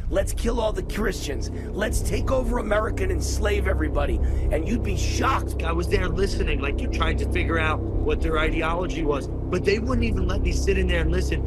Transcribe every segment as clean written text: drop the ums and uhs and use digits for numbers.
Let's kill all the Christians. Let's take over America and enslave everybody. And you'd be shocked. I was there listening, like you're trying to figure out what their ideology was, but they wouldn't even let me sit in there and listen.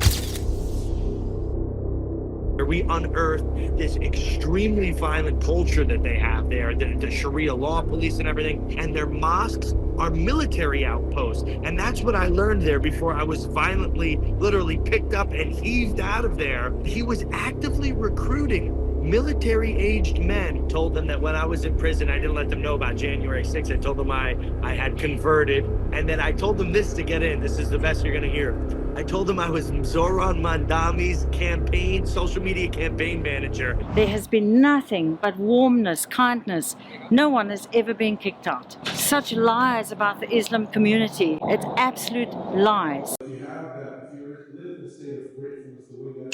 We unearthed this extremely violent culture that they have there, the Sharia law police and everything, and their mosques are military outposts. And that's what I learned there before I was violently, literally picked up and heaved out of there. He was actively recruiting military-aged men. Told them that when I was in prison, I didn't let them know about January 6th. I told them I had converted, and then I told them this to get in. This is the best you're gonna hear. I told them I was Zoran Mandami's campaign, social media campaign manager. There has been nothing but warmness, kindness. No one has ever been kicked out. Such lies about the Islam community. It's absolute lies. If you have that, if you live in a state of gratefulness, the way that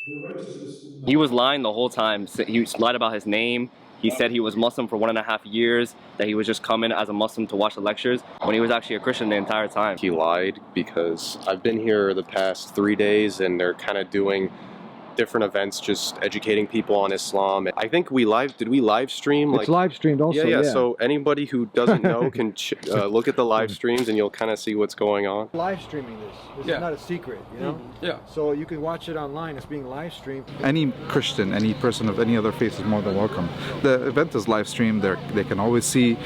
the righteousness will not... He was lying the whole time. He lied about his name. He said he was Muslim for 1.5 years, that he was just coming as a Muslim to watch the lectures, when he was actually a Christian the entire time. He lied because I've been here the past 3 days and they're kind of doing different events, just educating people on Islam. I think did we live stream? It's live streamed also, yeah. So anybody who doesn't know can look at the live streams and you'll kind of see what's going on. Live streaming this is not a secret, you know? Yeah. So you can watch it online, it's being live streamed. Any Christian, any person of any other faith is more than welcome. The event is live streamed. They can always see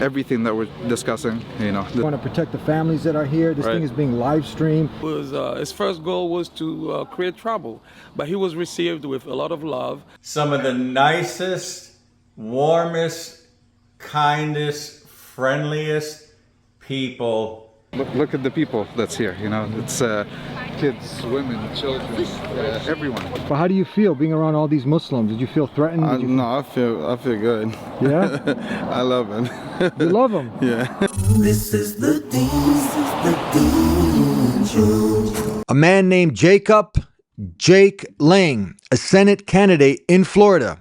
everything that we're discussing, you know. We want to protect the families that are here. This thing is being live streamed. His first goal was to create trouble, but he was received with a lot of love. Some of the nicest, warmest, kindest, friendliest people. Look at the people that's here, you know. It's kids, women, children, everyone. But how do you feel being around all these Muslims? Did you feel threatened? No, I feel good. Yeah? I love them. You love them? Yeah. This is the Dean Show. A man named Jake Lang, a Senate candidate in Florida.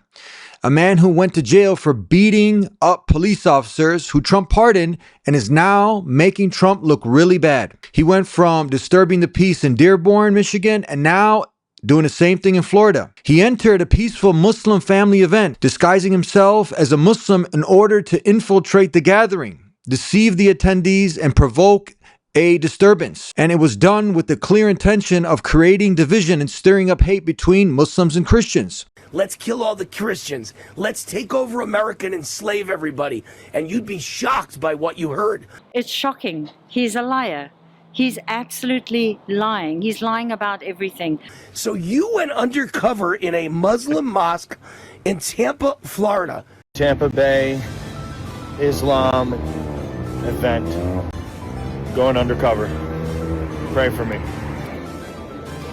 A man who went to jail for beating up police officers who Trump pardoned and is now making Trump look really bad. He went from disturbing the peace in Dearborn, Michigan, and now doing the same thing in Florida. He entered a peaceful Muslim family event, disguising himself as a Muslim in order to infiltrate the gathering, deceive the attendees, and provoke a disturbance. And it was done with the clear intention of creating division and stirring up hate between Muslims and Christians. Let's kill all the Christians. Let's take over America and enslave everybody. And you'd be shocked by what you heard. It's shocking. He's a liar. He's absolutely lying. He's lying about everything. So you went undercover in a Muslim mosque in Tampa, Florida. Tampa Bay Islam event. Going undercover. Pray for me.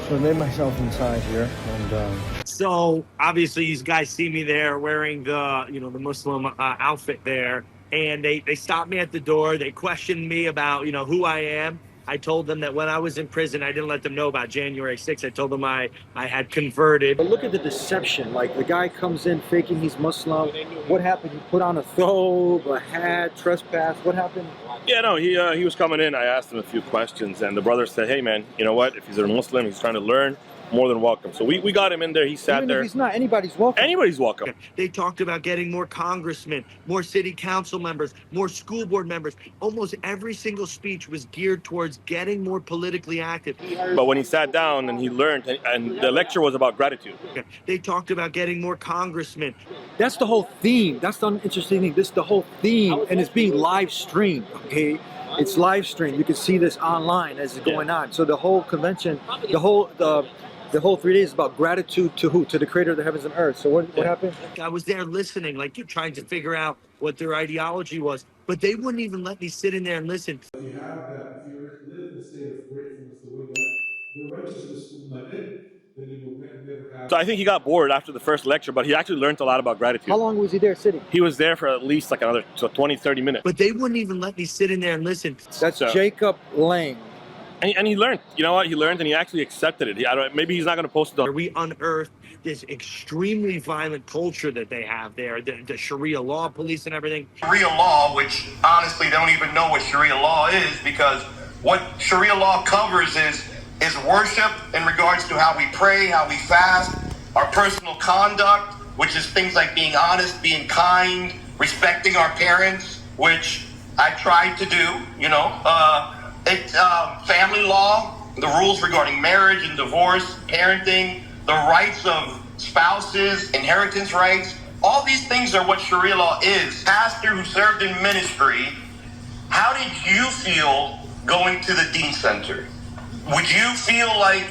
So I made myself inside here, and so obviously these guys see me there wearing the the Muslim outfit there, and they stopped me at the door. They questioned me about who I am. I told them that when I was in prison, I didn't let them know about January 6th. I told them I had converted. But look at the deception. Like, the guy comes in faking he's Muslim. What happened? He put on a thobe, a hat, trespass. What happened? Yeah, no, he was coming in. I asked him a few questions, and the brother said, hey, man, you know what? If he's a Muslim, he's trying to learn, more than welcome. So we got him in there. He sat Even there. If he's not, anybody's welcome. Anybody's welcome. They talked about getting more congressmen, more city council members, more school board members. Almost every single speech was geared towards getting more politically active. But when he sat down and he learned, and the lecture was about gratitude. They talked about getting more congressmen. That's the whole theme. That's the interesting thing. This is the whole theme, and it's being live streamed, okay? It's live streamed. You can see this online as it's going on. So the whole convention, the whole 3 days is about gratitude to who? To the creator of the heavens and earth. So what happened? I was there listening, like you're trying to figure out what their ideology was, but they wouldn't even let me sit in there and listen. If you have that, if you live in a state of gratefulness, the way that the righteousness will not end, then you will never have... So I think he got bored after the first lecture, but he actually learned a lot about gratitude. How long was he there sitting? He was there for at least like another 20, 30 minutes. But they wouldn't even let me sit in there and listen. That's Jacob Lang. And he learned, you know what? He learned and he actually accepted it. Maybe he's not going to post it on. We unearthed this extremely violent culture that they have there, the Sharia law police and everything. Sharia law, which honestly they don't even know what Sharia law is, because what Sharia law covers is worship in regards to how we pray, how we fast, our personal conduct, which is things like being honest, being kind, respecting our parents, which I tried to do, family law, the rules regarding marriage and divorce, parenting, the rights of spouses, inheritance rights. All these things are what Sharia law is. Pastor who served in ministry, how did you feel going to the Deen Center? Would you feel like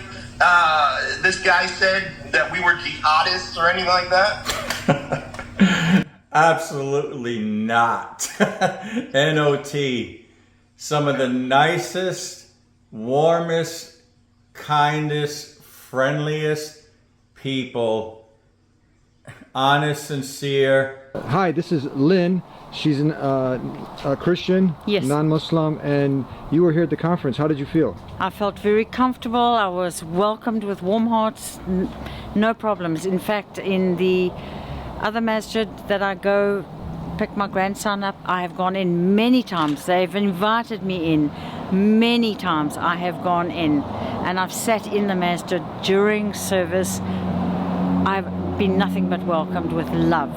this guy said that we were jihadists or anything like that? Absolutely not. NOT, some of the nicest, warmest, kindest, friendliest people, honest, sincere. Hi, this is Lynn. She's a Christian, yes, non-Muslim, and you were here at the conference. How did you feel? I felt very comfortable. I was welcomed with warm hearts, no problems. In fact, in the other masjid that I go pick my grandson up, I have gone in many times. They've invited me in many times. I have gone in and I've sat in the masjid during service. I've been nothing but welcomed with love,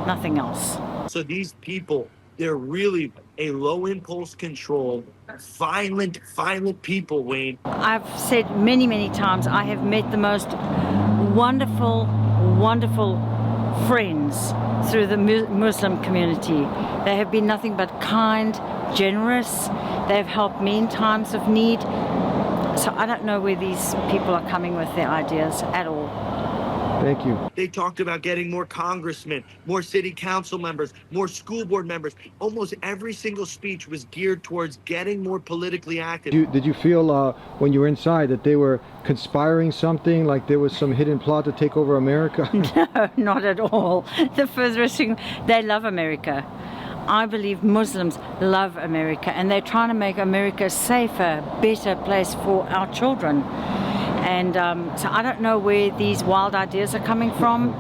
nothing else. So these people, they're really a low impulse control, violent people, Wayne. I've said many, many times, I have met the most wonderful, wonderful friends through the Muslim community. They have been nothing but kind, generous. They've helped me in times of need. So I don't know where these people are coming with their ideas at all. Thank you. They talked about getting more congressmen, more city council members, more school board members. Almost every single speech was geared towards getting more politically active. Did you feel when you were inside that they were conspiring something, like there was some hidden plot to take over America? No, not at all. The furthest thing, they love America. I believe Muslims love America and they're trying to make America a safer, better place for our children. And so I don't know where these wild ideas are coming from.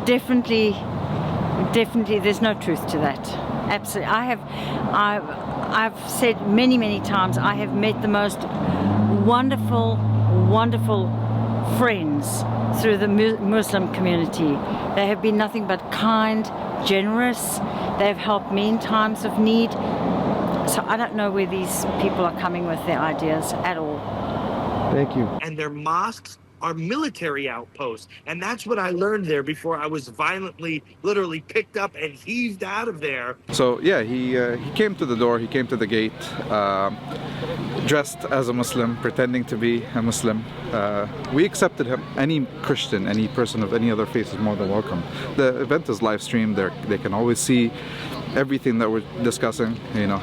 Definitely, there's no truth to that. Absolutely. I've said many, many times, I have met the most wonderful, wonderful friends through the Muslim community. They have been nothing but kind, generous. They've helped me in times of need. So I don't know where these people are coming with their ideas at all. Thank you. And their mosques are military outposts. And that's what I learned there before I was violently, literally picked up and heaved out of there. So yeah, he came to the door, he came to the gate, dressed as a Muslim, pretending to be a Muslim. We accepted him. Any Christian, any person of any other faith is more than welcome. The event is live streamed. They can always see everything that we're discussing.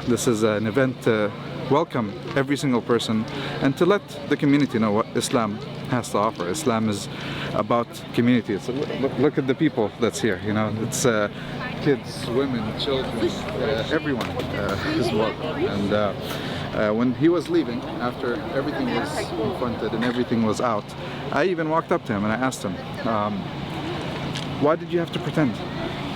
This is an event to welcome every single person and to let the community know what Islam has to offer. Islam is about community. So look at the people that's here. It's kids, women, children, everyone is welcome. And when he was leaving, after everything was confronted and everything was out, I even walked up to him and I asked him, why did you have to pretend?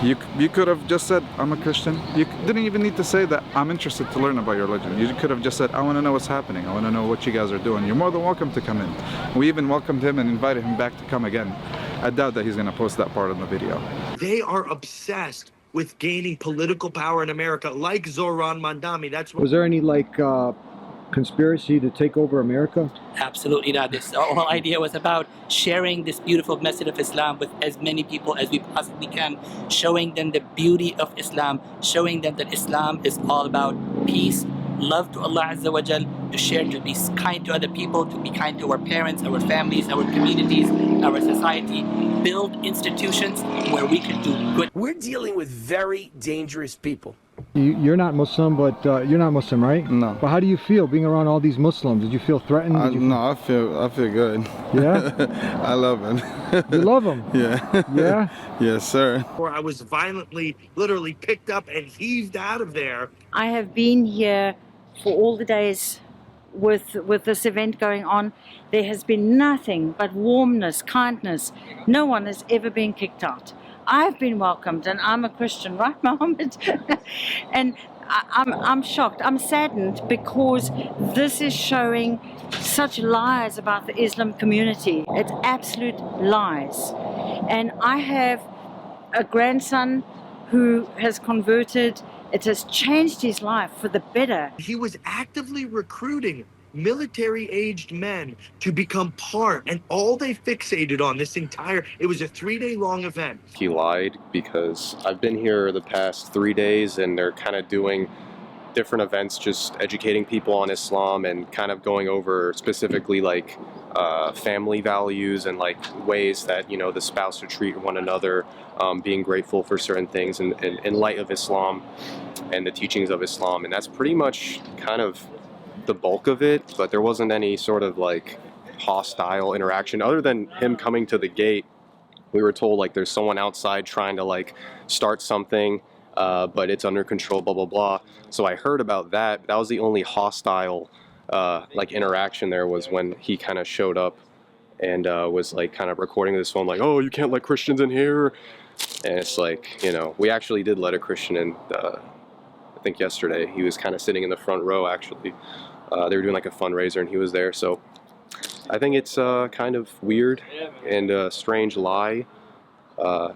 You could have just said, I'm a Christian. You didn't even need to say that I'm interested to learn about your religion. You could have just said, I want to know what's happening. I want to know what you guys are doing. You're more than welcome to come in. We even welcomed him and invited him back to come again. I doubt that he's going to post that part in the video. They are obsessed with gaining political power in America, like Zoran Mandami. That's what. Was there any conspiracy to take over America? Absolutely not. This whole idea was about sharing this beautiful message of Islam with as many people as we possibly can, showing them the beauty of Islam, showing them that Islam is all about peace, love to Allah Azza wa Jal, to share, to be kind to other people, to be kind to our parents, our families, our communities, our society, build institutions where we can do good. We're dealing with very dangerous people. You're not Muslim, but you're not Muslim, right? No. But how do you feel being around all these Muslims? Did you feel threatened? No, I feel good. Yeah? I love them. You love them? Yeah. Yeah? Yes, sir. I was violently, literally picked up and heaved out of there. I have been here for all the days with this event going on. There has been nothing but warmness, kindness. No one has ever been kicked out. I've been welcomed, and I'm a Christian, right, Mohammed? And I'm shocked. I'm saddened because this is showing such lies about the Islam community. It's absolute lies. And I have a grandson who has converted. It has changed his life for the better. He was actively recruiting military-aged men to become part, and all they fixated on this entire, it was a 3-day-long event. He lied because I've been here the past 3 days and they're kind of doing different events, just educating people on Islam and kind of going over specifically like family values and like ways that, you know, the spouse should treat one another, being grateful for certain things in light of Islam and the teachings of Islam. And that's pretty much kind of the bulk of it, but there wasn't any sort of like hostile interaction other than him coming to the gate. We were told like there's someone outside trying to like start something, but it's under control, blah blah blah. So I heard about that. That was the only hostile like interaction there, was when he kind of showed up and was like kind of recording this phone like, oh, you can't let Christians in here. And it's like, you know, we actually did let a Christian in, I think yesterday. He was kind of sitting in the front row actually. They were doing like a fundraiser and he was there. So I think it's kind of weird and a strange lie.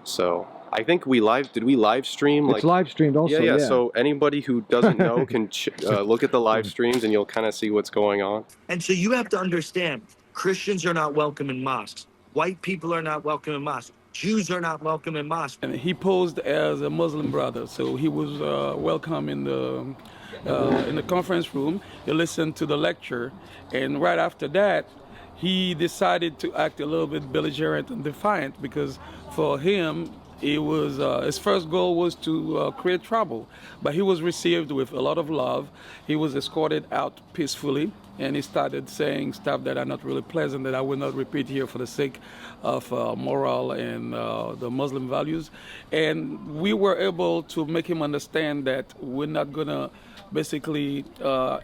So I think did we live stream? It's live streamed also. Yeah. So anybody who doesn't know can look at the live streams and you'll kind of see what's going on. And so you have to understand, Christians are not welcome in mosques. White people are not welcome in mosques. Jews are not welcome in mosques. And he posed as a Muslim brother, so he was welcome in the conference room. He listened to the lecture, and right after that, he decided to act a little bit belligerent and defiant, because for him, it was his first goal was to create trouble. But he was received with a lot of love. He was escorted out peacefully, and he started saying stuff that are not really pleasant, that I will not repeat here for the sake of moral and the Muslim values. And we were able to make him understand that we're not going to basically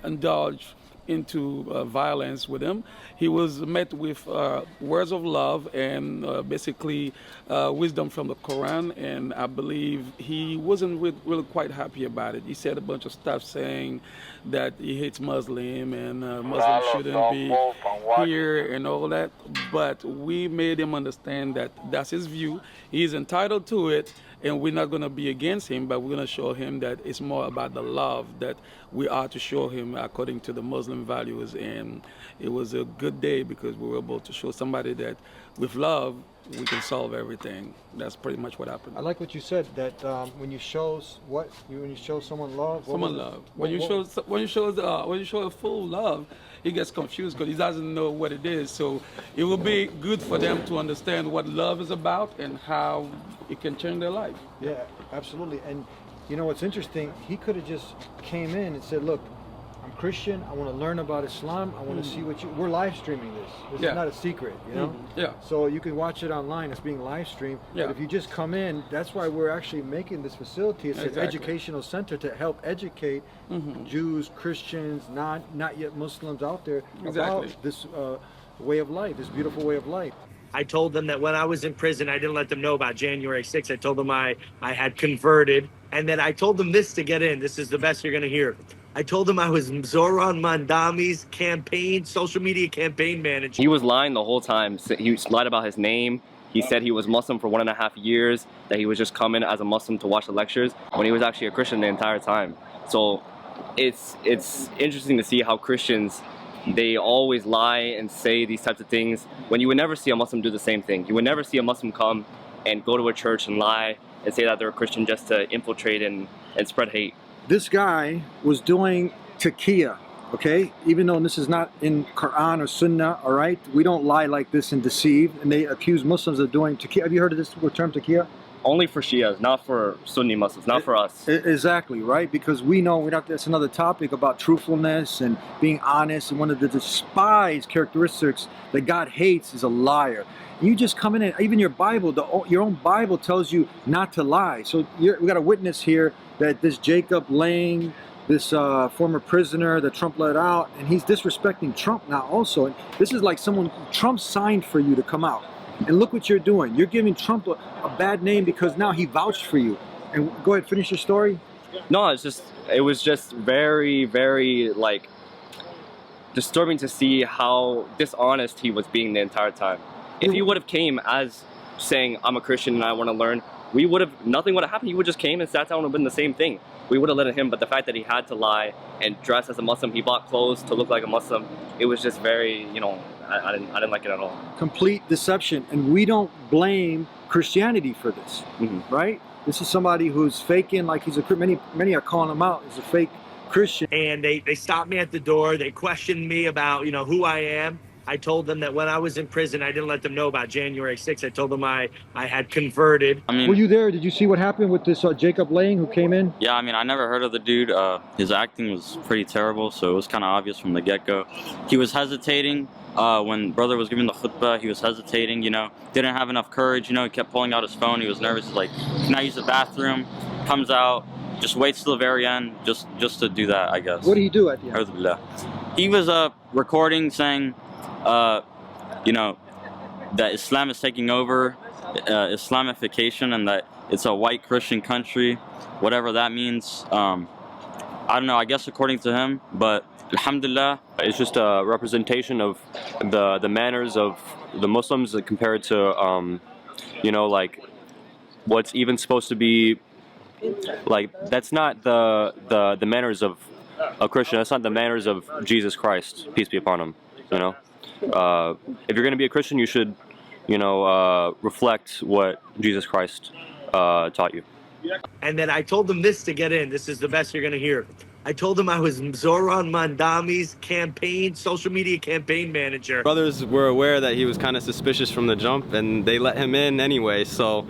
indulge into violence with him. He was met with words of love and basically wisdom from the Quran, and I believe he wasn't really quite happy about it. He said a bunch of stuff saying that he hates Muslim and Muslims shouldn't be here and all that, but we made him understand that that's his view. He's entitled to it, and we're not going to be against him, but we're going to show him that it's more about the love that we are to show him according to the Muslim values. And it was a good day because we were able to show somebody that with love we can solve everything. That's pretty much what happened. I like what you said, that when you show someone love, when you show a full love, he gets confused because he doesn't know what it is. So it will be good for them to understand what love is about and how it can change their life. Yeah, absolutely. And you know what's interesting? He could have just came in and said, look, I'm Christian, I want to learn about Islam, I want to see we're live streaming this. This is not a secret, you know? Yeah. So you can watch it online, it's being live streamed. Yeah. But if you just come in, that's why we're actually making this facility. It's an educational center to help educate Jews, Christians, not yet Muslims out there about this way of life, this beautiful way of life. I told them that when I was in prison, I didn't let them know about January 6th. I told them I had converted, and then I told them this to get in. This is the best you're going to hear. I told them I was Zoran Mandami's social media campaign manager. He was lying the whole time. He lied about his name. He said he was Muslim for 1.5 years, that he was just coming as a Muslim to watch the lectures, when he was actually a Christian the entire time. So it's interesting to see how Christians, they always lie and say these types of things when you would never see a Muslim do the same thing. You would never see a Muslim come and go to a church and lie and say that they're a Christian just to infiltrate and spread hate. This guy was doing taqiyya, okay? Even though this is not in Quran or Sunnah, all right? We don't lie like this and deceive, and they accuse Muslims of doing taqiyya. Have you heard of this term, taqiyya? Only for Shias, not for Sunni Muslims, not for us. Exactly, right? Because we know, that's another topic about truthfulness and being honest, and one of the despised characteristics that God hates is a liar. You just come in and even your Bible, your own Bible tells you not to lie. So we got a witness here that this Jacob Lang, this former prisoner that Trump let out, and he's disrespecting Trump now also. And this is like someone, Trump signed for you to come out. And look what you're doing. You're giving Trump a bad name because now he vouched for you. And go ahead, finish your story. No, it was just very, very like disturbing to see how dishonest he was being the entire time. If he would have came as saying, I'm a Christian and I want to learn, nothing would have happened. He would just came and sat down and been the same thing. We would have let him, but the fact that he had to lie and dress as a Muslim, he bought clothes to look like a Muslim, it was just very, you know, I didn't like it at all. Complete deception, and we don't blame Christianity for this, right? This is somebody who's faking like he's a, many are calling him out as a fake Christian. And they stopped me at the door. They questioned me about, you know, who I am. I told them that when I was in prison, I didn't let them know about January 6th. I told them I had converted. I mean, were you there? Did you see what happened with this Jacob Lang who came in? Yeah, I mean, I never heard of the dude. His acting was pretty terrible, so it was kind of obvious from the get-go. He was hesitating. When brother was giving the khutbah, he was hesitating, you know, didn't have enough courage, you know, he kept pulling out his phone, he was nervous, like, can I use the bathroom? Comes out, just waits till the very end, just to do that, I guess. What did he do at the end? Alhamdulillah. He was recording saying, you know, that Islam is taking over, Islamification, and that it's a white Christian country, whatever that means. I don't know, I guess according to him, but alhamdulillah. It's just a representation of the manners of the Muslims compared to, you know, like what's even supposed to be, like, that's not the manners of a Christian, that's not the manners of Jesus Christ, peace be upon him, you know. If you're going to be a Christian, you should, you know, reflect what Jesus Christ taught you. And then I told them this to get in. This is the best you're going to hear. I told them I was Zoran Mandami's social media campaign manager. Brothers were aware that he was kind of suspicious from the jump, and they let him in anyway, so,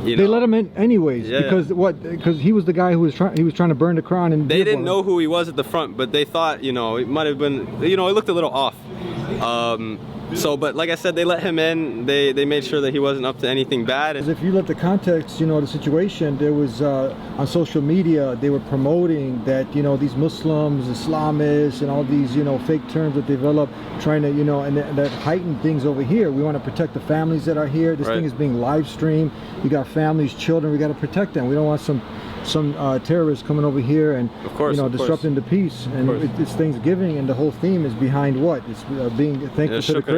you know. They let him in anyways, Yeah. because what? Because he was the guy who was trying to burn the Quran. And They didn't know who he was at the front, but they thought, you know, it might have been, you know, it looked a little off. So, but like I said, they let him in. They made sure that he wasn't up to anything bad. If you look at the context, you know, the situation, there was on social media, they were promoting that, you know, these Muslims, Islamists, and all these, you know, fake terms that develop, trying to, you know, and that heightened things over here. We want to protect the families that are here. This thing is being live streamed. You got families, children. We got to protect them. We don't want some terrorists coming over here and, you know, disrupting the peace. And it's Thanksgiving, and the whole theme is behind what? It's being thankful to the Creator.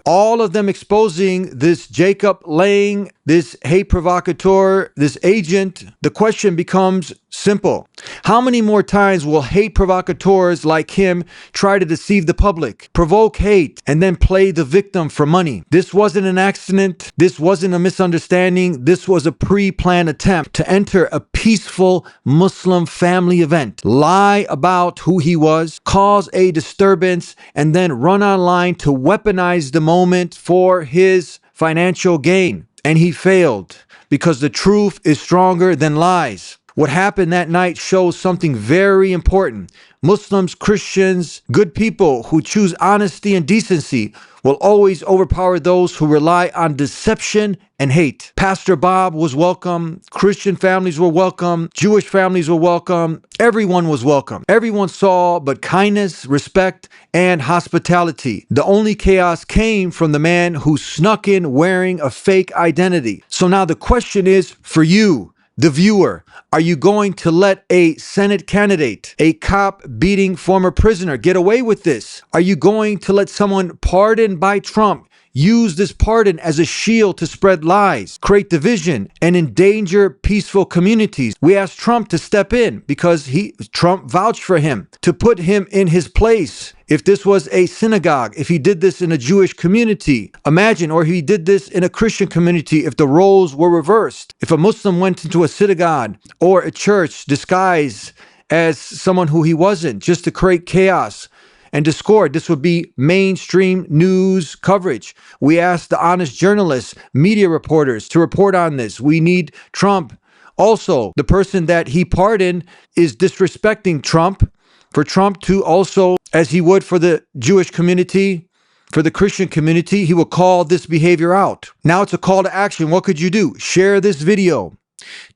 All of them exposing this Jacob Lang, this hate provocateur, this agent. The question becomes simple. How many more times will hate provocateurs like him try to deceive the public, provoke hate, and then play the victim for money? This wasn't an accident. This wasn't a misunderstanding. This was a pre-planned attempt to enter a peaceful Muslim family event, lie about who he was, cause a disturbance, and then run online to weaponize the moment for his financial gain. And he failed because the truth is stronger than lies. What happened that night shows something very important. Muslims, Christians, good people who choose honesty and decency will always overpower those who rely on deception and hate. Pastor Bob was welcome. Christian families were welcome. Jewish families were welcome. Everyone was welcome. Everyone saw but kindness, respect, and hospitality. The only chaos came from the man who snuck in wearing a fake identity. So now the question is for you, the viewer, are you going to let a Senate candidate, a cop beating former prisoner, get away with this? Are you going to let someone pardoned by Trump use this pardon as a shield to spread lies, create division, and endanger peaceful communities? We asked Trump to step in because Trump vouched for him, to put him in his place. If this was a synagogue, if he did this in a Jewish community, imagine, or he did this in a Christian community, if the roles were reversed. If a Muslim went into a synagogue or a church disguised as someone who he wasn't, just to create chaos and discord, this would be mainstream news coverage. We asked the honest journalists, media reporters to report on this. We need Trump. Also, the person that he pardoned is disrespecting Trump. For Trump to also, as he would for the Jewish community, for the Christian community, he will call this behavior out. Now it's a call to action. What could you do? Share this video.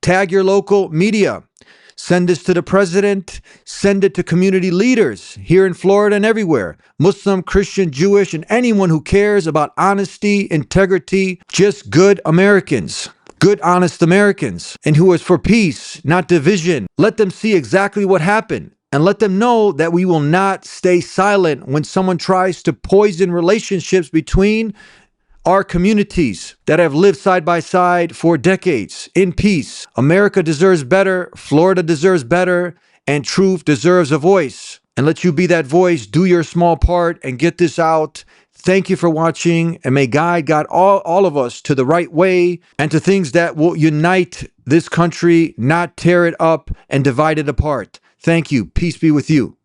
Tag your local media. Send this to the president. Send it to community leaders here in Florida and everywhere. Muslim, Christian, Jewish, and anyone who cares about honesty, integrity, just good Americans. Good, honest Americans. And who is for peace, not division. Let them see exactly what happened. And let them know that we will not stay silent when someone tries to poison relationships between are communities that have lived side by side for decades in peace. America deserves better, Florida deserves better, and truth deserves a voice. And let you be that voice, do your small part, and get this out. Thank you for watching, and may God guide all of us to the right way and to things that will unite this country, not tear it up and divide it apart. Thank you. Peace be with you.